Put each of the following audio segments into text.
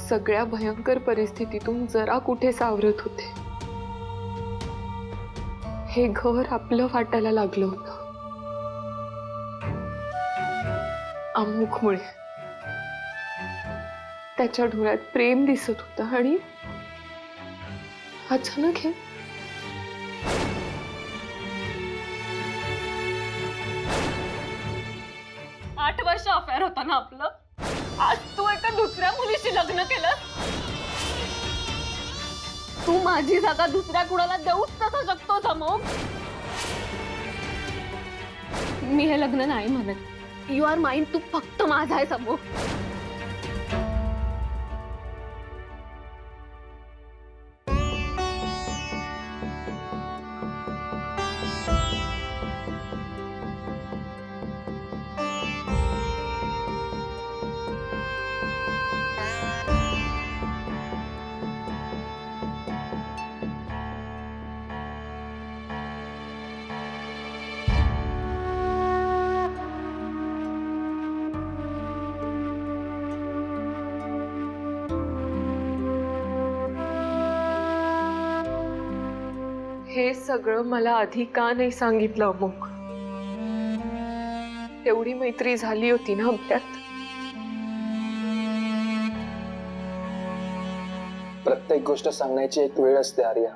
सगळ्या भयंकर परिस्थितीतून जरा कुठे सावरत होते. हे घर आपलं वाटायला लागलं होतं अमुकमुळे. त्याच्या डोळ्यात प्रेम दिसत होतं आणि अचानक हे. आठ वर्ष अफेअर होता ना आपलं. आज तू एका दुसऱ्या मुलीशी लग्न केलं. तू माझी जागा दुसऱ्या कुणाला देऊच कसा शकतोस अमोघ? मी हे लग्न नाही म्हणत. You R mine. तू फक्त माझा आहेस अमोघ. हे सगळं मला आधी का नाही सांगितलं अमुक? तेवढी मैत्री झाली होती ना आपल्यात. प्रत्येक गोष्ट सांगण्याची एक वेळ असते आर्या.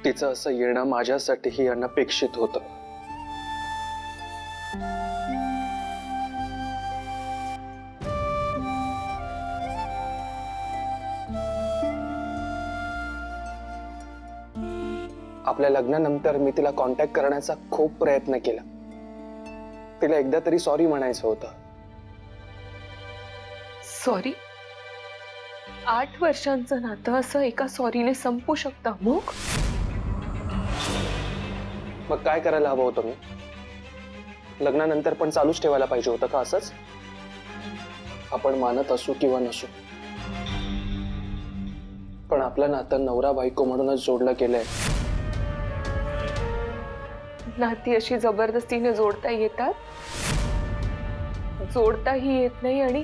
तिचं असं येणं माझ्यासाठीही अनपेक्षित होतं. आपल्या लग्नानंतर मी तिला कॉन्टॅक्ट करण्याचा खूप प्रयत्न केला. तिला एकदा तरी सॉरी म्हणायचं होतं. सॉरी? 8 वर्षांचं नातं असं एका सॉरीने संपू शकतं अमुक? मग काय करायला हवं होतं मी? लग्नानंतर पण चालूच ठेवायला पाहिजे होतं का असंच? आपण मानत असू किंवा नसू, पण आपलं नातं नवरा बायको म्हणूनच जोडलं गेलंय. नाती अशी जबरदस्तीने जोडता येतात, जोडताही येत नाही आणि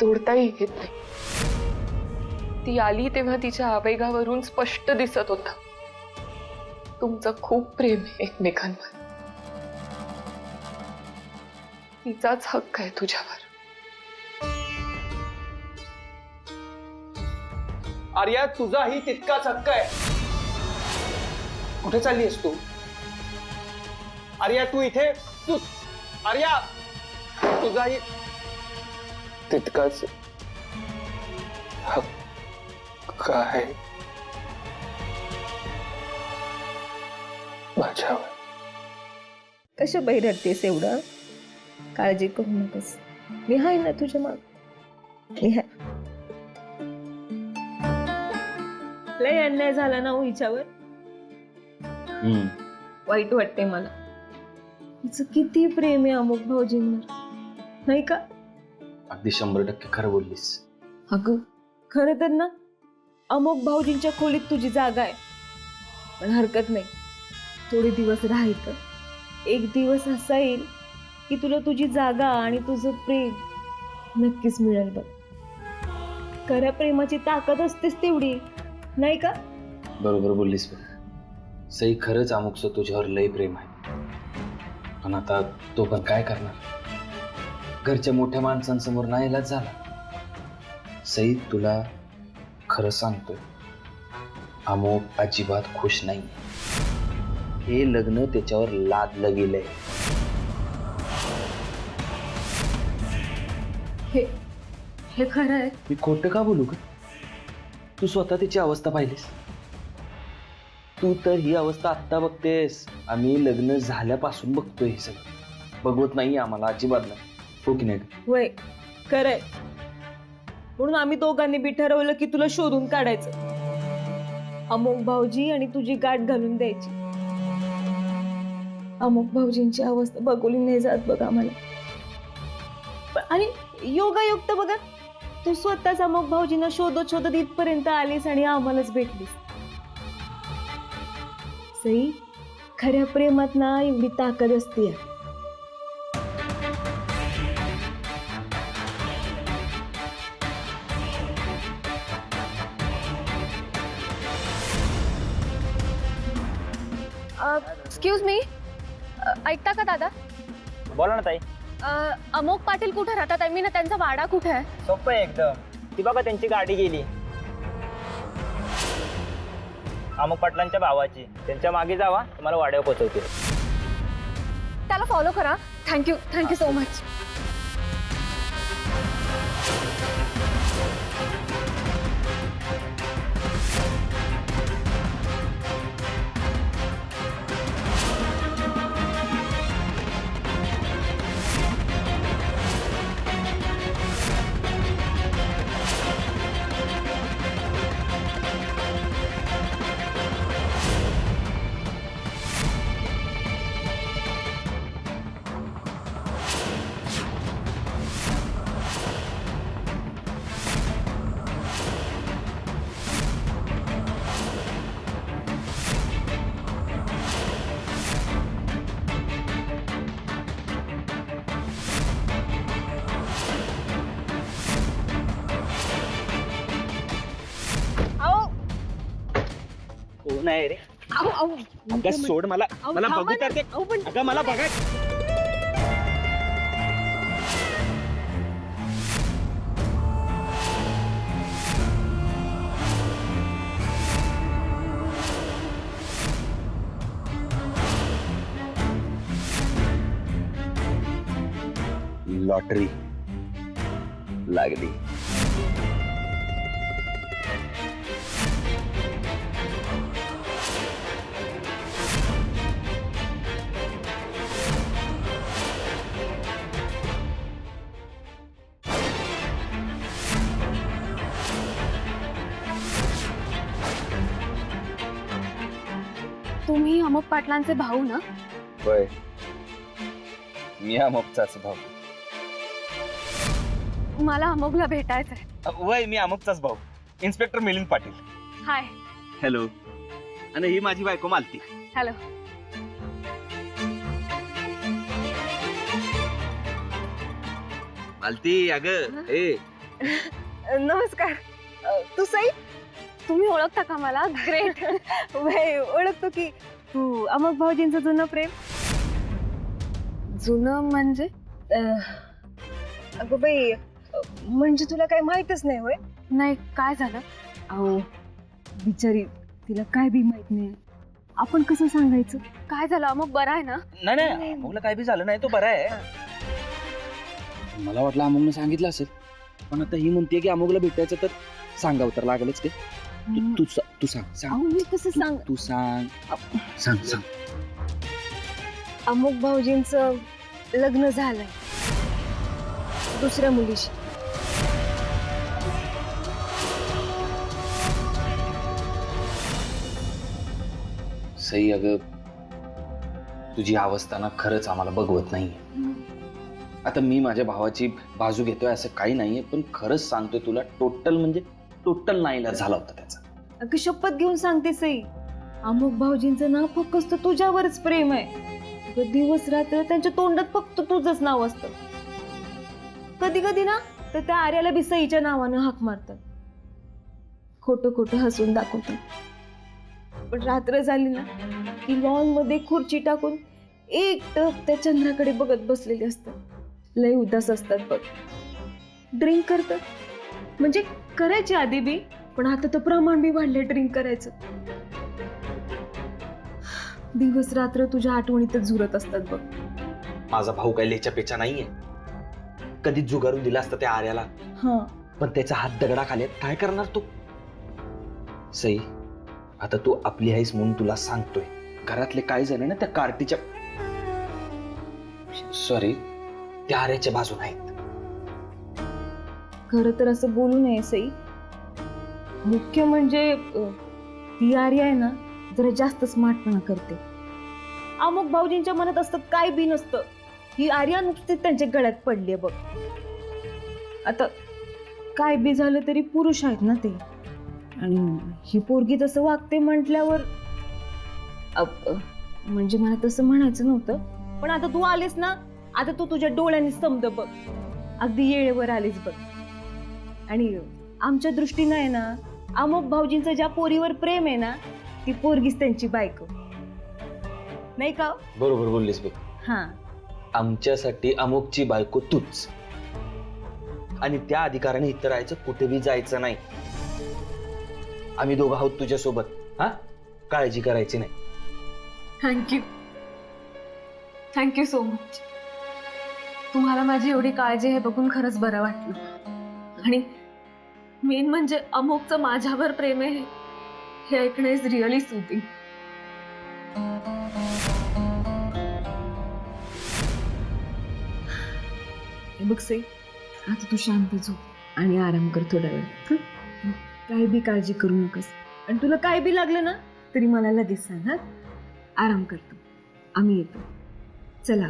तोडताही येत नाही. ती आली तेव्हा तिच्या आवेगावरून स्पष्ट दिसत होतं तुमचं खूप प्रेम आहे एकमेकांवर. तिचाच हक्क आहे तुझ्यावर. आर्या, तुझाही तितकाच हक्क आहे. कुठे चालली आहेस तू? आर्या, तू इथे. तू आर्या, तुझाही तितकाच हक्क आहे माझ्यावर. कशा बैरडतेस एवढं? काळजी करू नकोस, मी आहे ना तुझ्या माग. मी आहे. लय अन्याय झाला ना हिच्यावर. वाईट वाटते मला. हिचं किती प्रेम आहे अमुक भाऊजींवर, नाही का? अगदी 100% खरं बोललीस. अगं खरं तर ना, अमुक भाऊजींच्या खोलीत तुझी जागा आहे. पण हरकत नाही, थोडे दिवस राहायचं. एक दिवस असा येईल की तुला तुझी जागा आणि तुझं प्रेम नक्कीच मिळेल बघ. खऱ्या प्रेमाची ताकद असतेच तेवढी, नाही का? बरोबर बोललीस बघ. सई, खरंच अमुकचं तुझ्यावर लय प्रेम आहे. पण आता तो पण काय करणार? घरच्या मोठ्या माणसांसमोर नाईलाज झाला. सई, तुला खरं सांगतोय, अमुक अजिबात खुश नाही. हे लग्न त्याच्यावर लादलं गेलंय. हे खरं आहे. मी खोटं का बोलू का? तू स्वतः तिची अवस्था पाहिलीस. तू तर ही अवस्था आत्ता बघतेस, आम्ही लग्न झाल्यापासून बघतोय. हे सगळं बघवत नाही आम्हाला अजिबात नाही, हो की नाही? वय खरंय. म्हणून आम्ही दोघांनी बी ठरवलं की तुला शोधून काढायचं. अमोक भाऊजी आणि तुझी गाठ घालून द्यायची. अमोक भाऊजींची अवस्था बघवली नाही जात बघ आम्हाला. आणि योगायोग तर बघा, तू स्वतःच अमोक भाऊजींना शोधत शोधत इथपर्यंत आलीस आणि आम्हालाच भेटलीस. सई, खऱ्या प्रेमात ना एवढी ताकद असते. एक्सक्यूज मी, ऐकता का दादा? बोला ना ताई. अमोक पाटील कुठे राहतात? आय मीन त्यांचा वाडा कुठे आहे? सोपं आहे एकदम. ती बघा त्यांची गाडी गेली, अमोक पाटलांच्या भावाची. त्यांच्या मागे जावा, तुम्हाला वाड्यावर पोहोचवतील. त्याला फॉलो करा. Thank you so much. कोण आहे रे? अगं सोड मला, मला बघू तर दे. अगं मला बघा. लॉटरी लागली. तुम्ही अमोक पाटलांचे भाऊ ना? होय, मी अमोकचाच भाऊ. मला अमोकला भेटायचंय. वय, मी अमुकचाच भाऊ, इन्स्पेक्टर मिलिंद पाटील. हाय. हॅलो. आणि ही माझी बायको मालती. हॅलो. मालती, अगं ए. नमस्कार. तू सई? तुम्ही ओळखता का मला? ग्रेट. ओळखतो की. तू अमोक भाऊजींचं जुनं प्रेम? जुनं म्हणजे? अगं बाई, म्हणजे तुला काय माहितच नाही होय? नाही, काय झालं? अहो बिचारी, तिला काय बी माहित नाही. आपण कसं सांगायचं? काय झालं? अमोक बरा आहे ना? नाही, अमुकला काय बी झालं नाही, तो बरा आहे. मला वाटलं अमोकनं सांगितलं असेल, पण आता ही म्हणते की अमोकला भेटायचं तर सांगावं तर लागलच की. तू सांग. अहो मी कसं सांग? तू सांग. अमोक भाऊजींचं लग्न झालंय दुसऱ्या मुलीशी. सई, अगं तुझी अवस्था ना खरंच आम्हाला बघवत नाहीये. आता मी माझ्या भावाची बाजू घेतोय असं काही नाहीये, पण खरंच सांगतोय तुला, टोटल नाईलाज झाला होता त्याचा. अगं शपथ घेऊन सांगते सई, अमोक भाऊजींचं ना फक्त तुझ्यावरच प्रेम आहे. अगं दिवस रात्र त्यांच्या तोंडात फक्त तुझंच नाव असतं. कधी कधी ना तर त्या आर्याला बी सईच्या नावानं हाक मारतात, खोटं हसून दाखवतात. पण रात्र झाली ना की लॉन मध्ये खुर्ची टाकून एकटक त्या चंद्राकडे बघत बसलेले असतात. लय उदास असतात बघ. ड्रिंक करतात, म्हणजे करायची आधी बी, पण आता तर प्रमाण बी वाढले ड्रिंक करायचं. दिवस रात्र तुझ्या आठवणीतच झुरत असतात बघ. माझा भाऊ काही लेच्या पेचा नाहीये. कधी जुगारून दिला असता त्या आर्याला, हा, पण त्याचा हात दगडाखाली आहे. काय करणार तू? सई, आता तू आपली आहेस म्हणून तुला सांगतोय, घरातले काय जण ना त्या कार्टीच्या सॉरी त्या आर्याच्या बाजून आहेत. खरं तर असं बोलू नये सई. मुख्य म्हणजे ती आर्या आहे ना जरा जास्त स्मार्टपणा करते. अमोक भाऊजींच्या मनात असतं काय बी नसतं. ही आर्या नुसती त्यांच्या गळ्यात पडली बघ. आता काय बी झालं तरी पुरुष आहेत ना ते. आणि ही पोरगी तसं वागते म्हटल्यावर म्हणजे मला तसं म्हणायचं नव्हतं, पण आता तू आलीस ना, आता तू तुझ्या डोळ्यांनी समज बघ, अगदी येळेवर आलीस बघ. आणि आमच्या दृष्टीनं आहे ना, अमोक भाऊजींचं ज्या पोरीवर प्रेम आहे ना, ती पोरगीच त्यांची बायको नाही का? बरोबर बोललीस बघ. हा, आमच्यासाठी अमुकची बायको तूच, आणि त्या अधिकाराने इथं राहायचं, कुठे बी जायचं नाही. आम्ही दोघं आहोत तुझ्या सोबत. हा, काळजी करायची नाही. Thank you so much. तुम्हाला माझी एवढी काळजी आहे बघून खरंच बरं वाटलं. आणि मेन म्हणजे अमोकचं माझ्यावर प्रेम आहे हे ऐकणं इज रिअली सूथिंग. बघ सई, आता तू शांत झोप आणि आराम कर थोडा वेळ. हं? काही बी काळजी करू नकोस, आणि तुला काय बी लागलं ना तरी मला लगेच सांग. हा, आराम करतो, आम्ही येतो. चला.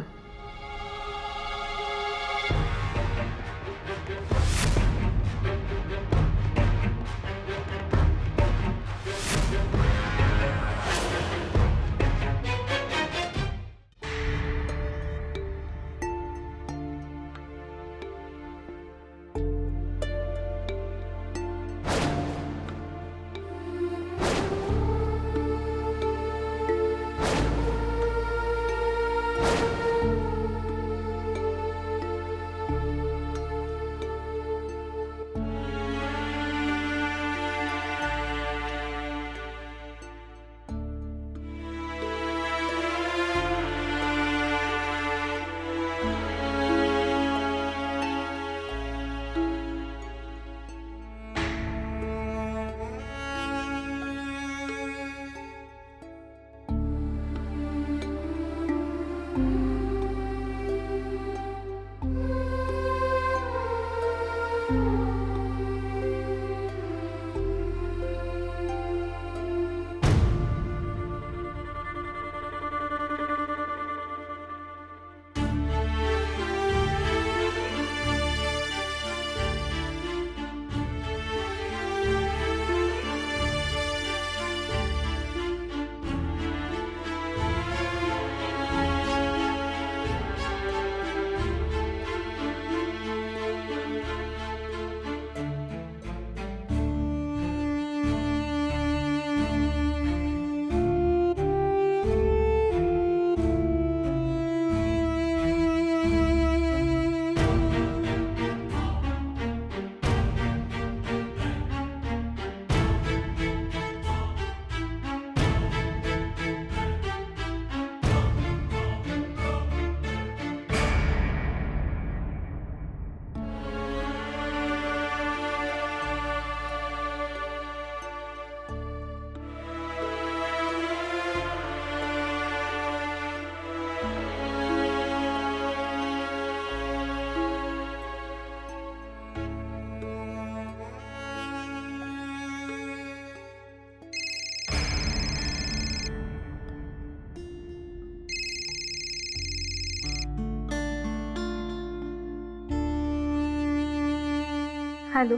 हॅलो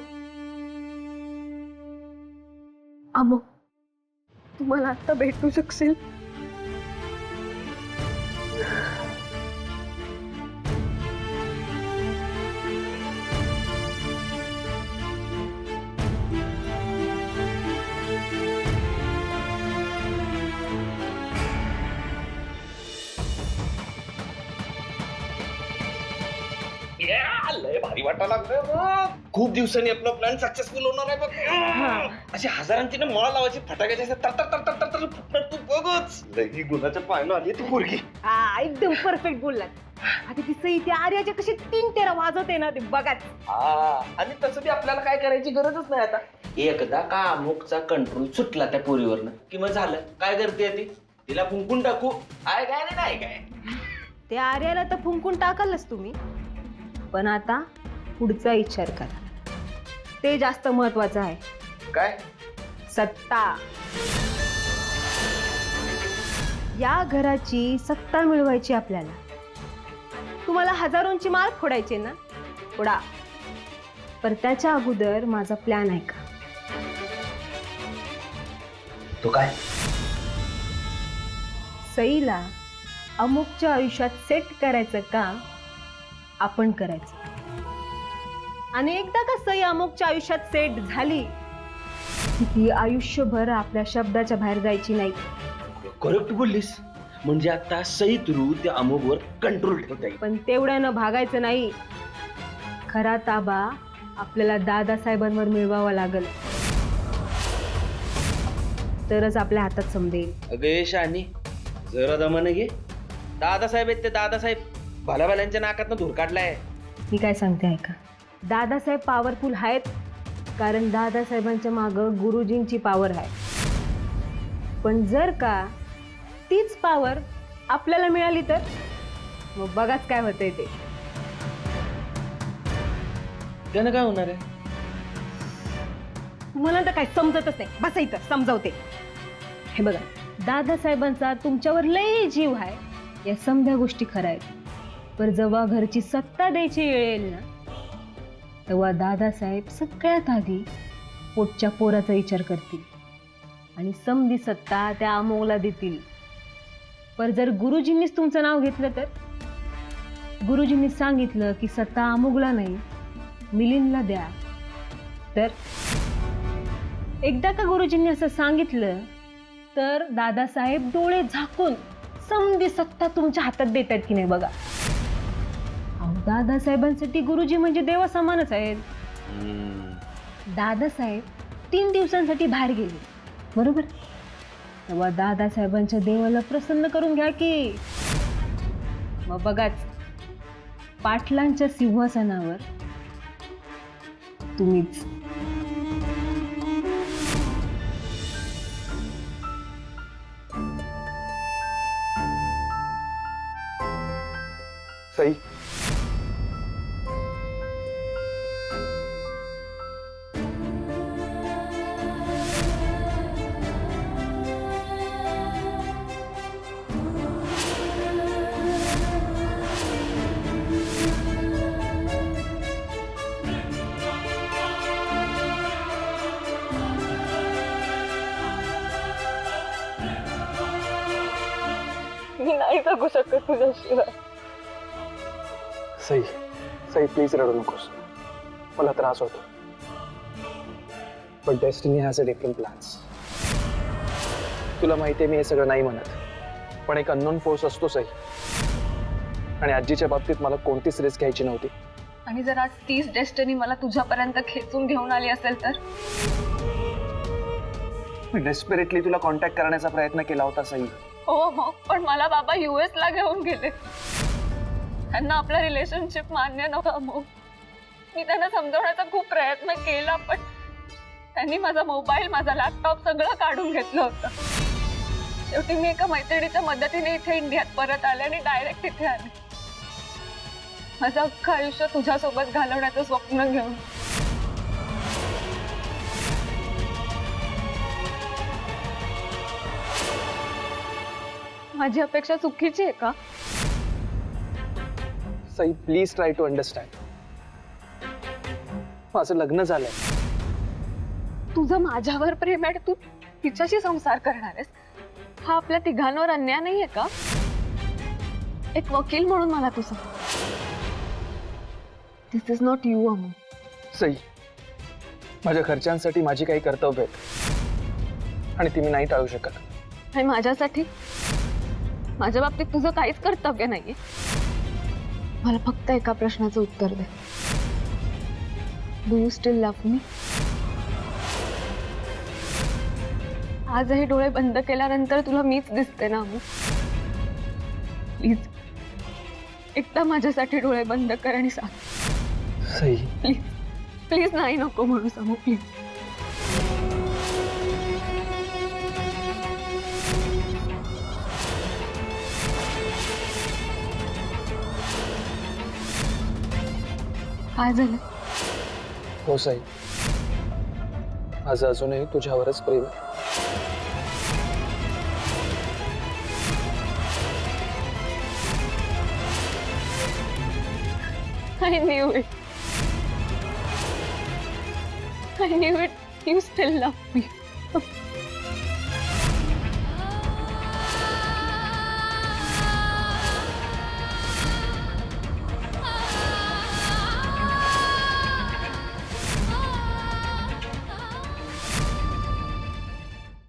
अमोक, तू मला आता भेटू शकशील? लय भारी वाटायला लागलं. खूप दिवसांनी आपला प्लॅन सक्सेसफुल होणार आहे बघ. अशी हजारांची ना माळ लावायची, फटाक्याची तर फुटणार. तू बघच लई गुणाच्या पायनं आली ती पोरगी. एकदम परफेक्ट बोललात. आता ती सई त्या आर्याच्या कशी 3 तेरा वाजवते ना, ते बघा. आणि तसं बी आपल्याला काय करायची गरजच नाही आता. एकदा का अमुकचा कंट्रोल सुटला त्या पोरीवरनं कि मग झालं. काय करते ती, तिला फुंकून टाकू आहे काय नाही काय. त्या आर्याला तर फुंकून टाकालच तुम्ही, पण आता पुढचा विचार करा, ते जास्त महत्वाचं आहे. काय? सत्ता. या घराची सत्ता मिळवायची आपल्याला. तुम्हाला हजारोंची माळ फोडायची ना, फोडा, पर त्याच्या अगोदर माझा प्लॅन आहे का? तो काय? सईला अमुकच्या आयुष्यात सेट करायचं काम आपण करायचं. आणि एकदा का सई अमुकच्या आयुष्यात सेट झाली की ती आयुष्यभर आपल्या शब्दाच्या बाहेर जायची नाही. करेक्ट बोललीस. म्हणजे आता सई थ्रू त्या अमोघवर कंट्रोल ठेवता येईल. पण तेवढ्यानं भागायचं नाही. खरा ताबा आपल्याला दादासाहेबांवर मिळवावा लागेल, तरच आपल्या हातात समजेल. अगे शानी, जरा दमाने घे. दादासाहेब आहेत ते दादासाहेब. भालाभाल्यांच्या नाकातनं धूर काढलाय. मी काय सांगते ऐका, दादासाहेब पॉवरफुल आहेत कारण दादासाहेबांच्या मागं गुरुजींची पॉवर आहे. पण जर का तीच पॉवर आपल्याला मिळाली तर मग बघाच काय होतंय ते. त्यानं काय होणार आहे? मला तर काय समजतच नाही. बसा इथं समजावते. हे बघा, दादासाहेबांचा तुमच्यावर लय जीव आहे या समध्या गोष्टी खऱ्या आहेत. पण जेव्हा घरची सत्ता द्यायची वेळ येईल ना, तेव्हा दादासाहेब सगळ्यात आधी पोटच्या पोराचा विचार करतील आणि समधी सत्ता त्या अमोलला देतील. पण जर गुरुजींनीच तुमचं नाव घेतलं तर, गुरुजींनी सांगितलं की सत्ता अमोलला नाही मिलिंदला द्या, तर एकदा का गुरुजींनी असं सांगितलं तर दादासाहेब डोळे झाकून समधी सत्ता तुमच्या हातात देतात की नाही बघा. अहो, दादासाहेबांसाठी गुरुजी म्हणजे देवासमानच आहेत. दादासाहेब 3 दिवसांसाठी बाहेर गेले बरोबर, तेव्हा दादासाहेबांच्या देवाला प्रसन्न करून घ्या की. मग बघाच, पाटलांच्या सिंहासनावर तुम्हीच. सई, मी नाही जगू शकत तुझ्याशिवाय. सई, सई प्लीज रडू नकोस. मला त्रास होतो. पण destiny has a different plans. तुला माहिती आहे मी हे सगळं नाही म्हणत, पण एक अननोन फोर्स असतो सई. आणि आजीच्या बाबतीत मला कोणतीच रिस्क घ्यायची नव्हती. आणि जर आज तीच डेस्टिनी मला तुझ्यापर्यंत खेचून घेऊन आली असेल तर? मी डेस्परेटली तुला कॉन्टॅक्ट करण्याचा प्रयत्न केला होता सई. हो मग, पण मला बाबा US ला घेऊन गेले. त्यांना आपलं रिलेशनशिप मान्य नव्हतं. मग मी त्यांना समजवण्याचा खूप प्रयत्न केला, पण त्यांनी माझा मोबाईल, माझा लॅपटॉप सगळं काढून घेतलं होतं. शेवटी मी एका मैत्रिणीच्या मदतीने इथे इंडियात परत आले आणि डायरेक्ट इथे आले, माझं अख्खं आयुष्य तुझ्यासोबत घालवण्याचं स्वप्न घेऊन. माझी अपेक्षा चुकीची आहे का? Sai please try to understand. माझं लग्न झालंय. तुझं माझ्यावर प्रेम आहे, तू तिच्याशी संसार करणार आहेस, हा आपल्या तिघांवर अन्याय नाहीये का? एक वकील म्हणून मला तू सांग, this is not you Amu. Sai, माझ्या घरच्यांसाठी माझी काही कर्तव्य आहेत आणि ती मी नाही टाळू शकत. आणि माझ्यासाठी, माझ्या बाबतीत तुझं काहीच कर्तव्य नाहीये. मला फक्त एका प्रश्नाचं उत्तर दे. डू यू स्टील लव्ह मी? आज हे डोळे बंद केल्यानंतर तुला मीच दिसते ना अमू? प्लीज एकदा माझ्यासाठी डोळे बंद कर आणि सांग. Sai, please please. नाही नको म्हणू समू, प्लीज. काय झालं? हो सई, माझं अजूनही तुझ्यावरच प्रेम आहे. I knew it. I knew it. You still love me.